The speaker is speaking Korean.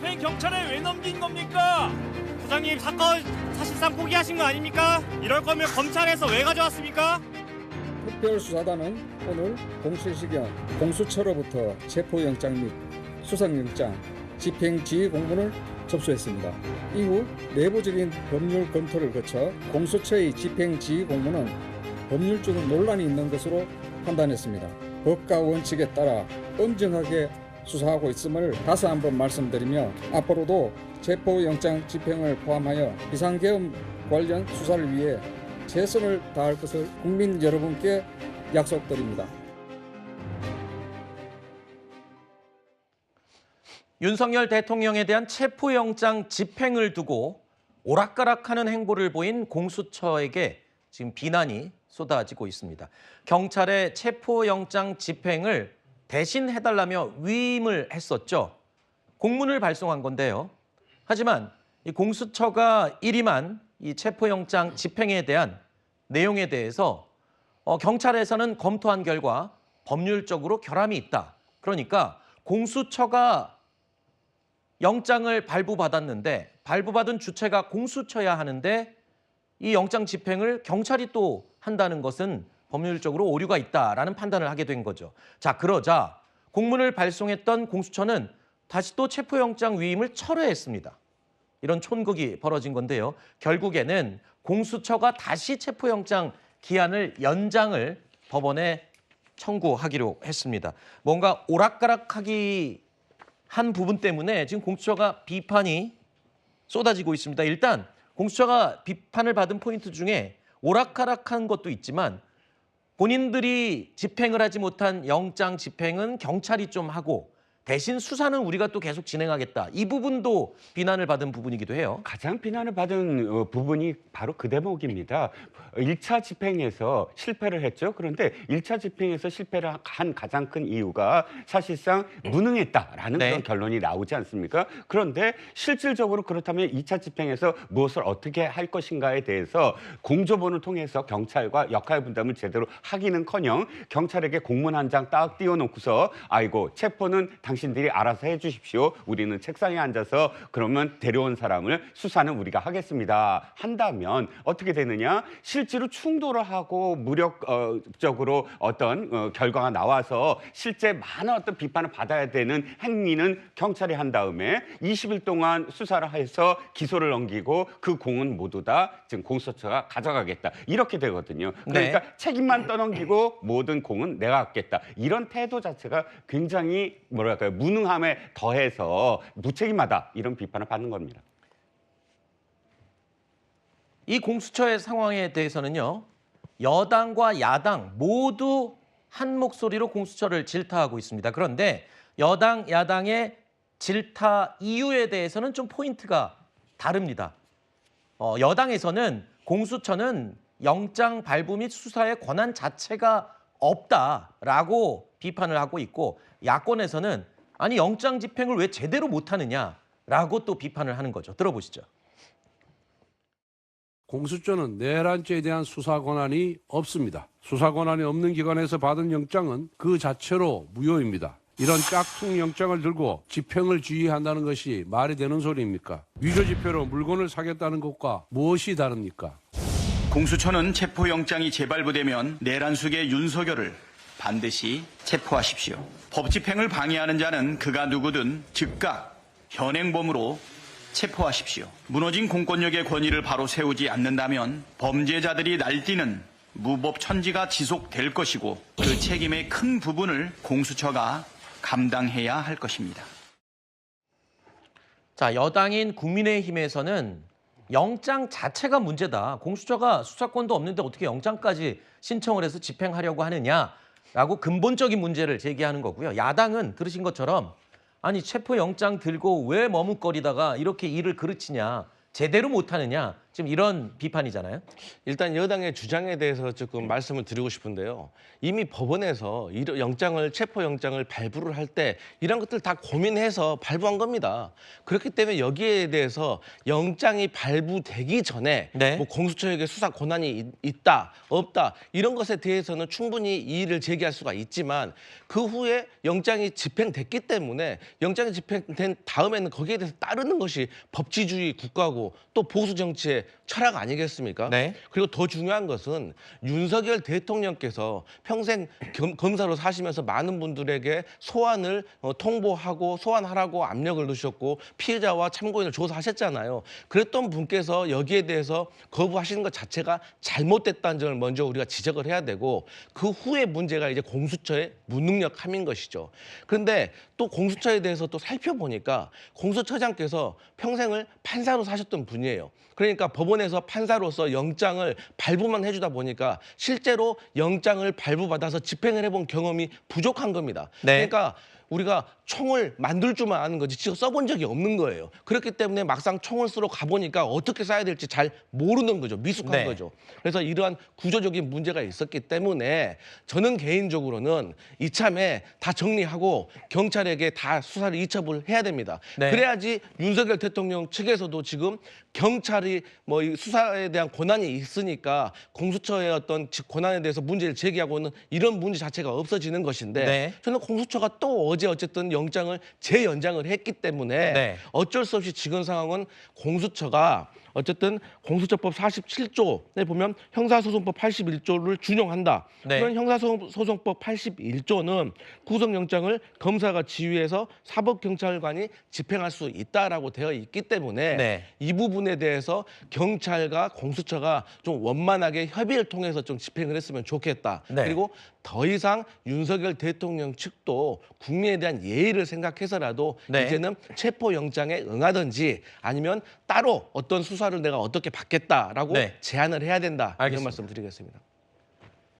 집행 경찰에 왜 넘긴 겁니까? 부장님, 사건 사실상 포기하신 거 아닙니까? 이럴 거면 검찰에서 왜 가져왔습니까? 특별수사단은 오늘 07시경 공수처로부터 체포영장 및 수상영장, 집행지휘 공문을 접수했습니다. 이후 내부적인 법률 검토를 거쳐 공수처의 집행지휘 공문은 법률적 논란이 있는 것으로 판단했습니다. 법과 원칙에 따라 엄정하게 수사하고 있음을 다시 한번 말씀드리며 앞으로도 체포영장 집행을 포함하여 비상계엄 관련 수사를 위해 최선을 다할 것을 국민 여러분께 약속드립니다. 윤석열 대통령에 대한 체포영장 집행을 두고 오락가락하는 행보를 보인 공수처에게 지금 비난이 쏟아지고 있습니다. 경찰의 체포영장 집행을 대신 해달라며 위임을 했었죠. 공문을 발송한 건데요. 하지만 이 공수처가 일임한 이 체포영장 집행에 대한 내용에 대해서 경찰에서는 검토한 결과 법률적으로 결함이 있다. 그러니까 공수처가 영장을 발부받았는데 발부받은 주체가 공수처야 하는데 이 영장 집행을 경찰이 또 한다는 것은 법률적으로 오류가 있다라는 판단을 하게 된 거죠. 자, 그러자 공문을 발송했던 공수처는 다시 또 체포영장 위임을 철회했습니다. 이런 촌극이 벌어진 건데요. 결국에는 공수처가 다시 체포영장 기한을 연장을 법원에 청구하기로 했습니다. 뭔가 오락가락하기 한 부분 때문에 지금 공수처가 비판이 쏟아지고 있습니다. 일단 공수처가 비판을 받은 포인트 중에 오락가락한 것도 있지만 본인들이 집행을 하지 못한 영장 집행은 경찰이 좀 하고 대신 수사는 우리가 또 계속 진행하겠다. 이 부분도 비난을 받은 부분이기도 해요. 가장 비난을 받은 부분이 바로 그 대목입니다. 1차 집행에서 실패를 했죠. 그런데 1차 집행에서 실패를 한 가장 큰 이유가 사실상 무능했다라는 네. 그런 결론이 나오지 않습니까? 그런데 실질적으로 그렇다면 2차 집행에서 무엇을 어떻게 할 것인가에 대해서 공조본을 통해서 경찰과 역할 분담을 제대로 하기는커녕 경찰에게 공문 한 장 딱 띄워놓고서 아이고 체포는 당신들이 알아서 해주십시오. 우리는 책상에 앉아서 그러면 데려온 사람을 수사는 우리가 하겠습니다. 한다면 어떻게 되느냐? 실제로 충돌을 하고 무력적으로 어떤 결과가 나와서 실제 많은 어떤 비판을 받아야 되는 행위는 경찰이 한 다음에 20일 동안 수사를 해서 기소를 넘기고 그 공은 모두 다 지금 공수처가 가져가겠다. 이렇게 되거든요. 그러니까 네. 책임만 떠넘기고 모든 공은 내가 갖겠다. 이런 태도 자체가 굉장히 뭐랄까요? 무능함에 더해서 무책임하다. 이런 비판을 받는 겁니다. 이 공수처의 상황에 대해서는요. 여당과 야당 모두 한 목소리로 공수처를 질타하고 있습니다. 그런데 여당, 야당의 질타 이유에 대해서는 좀 포인트가 다릅니다. 여당에서는 공수처는 영장 발부 및 수사의 권한 자체가 없다라고 비판을 하고 있고 야권에서는 아니 영장 집행을 왜 제대로 못하느냐라고 또 비판을 하는 거죠. 들어보시죠. 공수처는 내란죄에 대한 수사 권한이 없습니다. 수사 권한이 없는 기관에서 받은 영장은 그 자체로 무효입니다. 이런 짝퉁 영장을 들고 집행을 지휘한다는 것이 말이 되는 소리입니까? 위조지폐로 물건을 사겠다는 것과 무엇이 다릅니까? 공수처는 체포영장이 재발부되면 내란 속의 윤석열을 반드시 체포하십시오. 법 집행을 방해하는 자는 그가 누구든 즉각 현행범으로 체포하십시오. 무너진 공권력의 권위를 바로 세우지 않는다면 범죄자들이 날뛰는 무법천지가 지속될 것이고 그 책임의 큰 부분을 공수처가 감당해야 할 것입니다. 자, 여당인 국민의힘에서는 영장 자체가 문제다. 공수처가 수사권도 없는데 어떻게 영장까지 신청을 해서 집행하려고 하느냐라고 근본적인 문제를 제기하는 거고요. 야당은 들으신 것처럼 아니 체포영장 들고 왜 머뭇거리다가 이렇게 일을 그르치냐, 제대로 못하느냐 지금 이런 비판이잖아요. 일단 여당의 주장에 대해서 조금 말씀을 드리고 싶은데요. 이미 법원에서 체포 영장을 발부를 할 때 이런 것들 다 고민해서 발부한 겁니다. 그렇기 때문에 여기에 대해서 영장이 발부되기 전에 네. 뭐 공수처에게 수사 권한이 있다, 없다 이런 것에 대해서는 충분히 이의를 제기할 수가 있지만 그 후에 영장이 집행됐기 때문에 영장이 집행된 다음에는 거기에 대해서 따르는 것이 법치주의 국가고 또 보수 정치의 철학 아니겠습니까? 네. 그리고 더 중요한 것은 윤석열 대통령께서 평생 검사로 사시면서 많은 분들에게 소환을 통보하고 소환하라고 압력을 넣으셨고 피해자와 참고인을 조사하셨잖아요. 그랬던 분께서 여기에 대해서 거부하시는 것 자체가 잘못됐다는 점을 먼저 우리가 지적을 해야 되고 그 후에 문제가 이제 공수처의 무능력함인 것이죠. 그런데 또 공수처에 대해서 또 살펴보니까 공수처장께서 평생을 판사로 사셨던 분이에요. 그러니까 법원에서 판사로서 영장을 발부만 해주다 보니까 실제로 영장을 발부받아서 집행을 해본 경험이 부족한 겁니다. 네. 그러니까 우리가 총을 만들 줄만 아는 거지 직접 써본 적이 없는 거예요. 그렇기 때문에 막상 총을 쓰러 가보니까 어떻게 쏴야 될지 잘 모르는 거죠. 미숙한 네. 거죠. 그래서 이러한 구조적인 문제가 있었기 때문에 저는 개인적으로는 이참에 다 정리하고 경찰에게 다 수사를 이첩을 해야 됩니다. 네. 그래야지 윤석열 대통령 측에서도 지금 경찰이 뭐 이 수사에 대한 권한이 있으니까 공수처의 어떤 권한에 대해서 문제를 제기하고는 이런 문제 자체가 없어지는 것인데 네. 저는 공수처가 또 어제 어쨌든 영장을 재연장을 했기 때문에 네. 어쩔 수 없이 지금 상황은 공수처가 어쨌든 공수처법 47조에 보면 형사소송법 81조를 준용한다. 네. 그런 형사소송법 81조는 구속영장을 검사가 지휘해서 사법경찰관이 집행할 수 있다라고 되어 있기 때문에 네. 이 부분에 대해서 경찰과 공수처가 좀 원만하게 협의를 통해서 좀 집행을 했으면 좋겠다. 네. 그리고 더 이상 윤석열 대통령 측도 국민에 대한 예의를 생각해서라도 네. 이제는 체포영장에 응하든지 아니면 따로 어떤 수사를 내가 어떻게 받겠다라고 네. 제안을 해야 된다. 이런 알겠습니다. 말씀 드리겠습니다.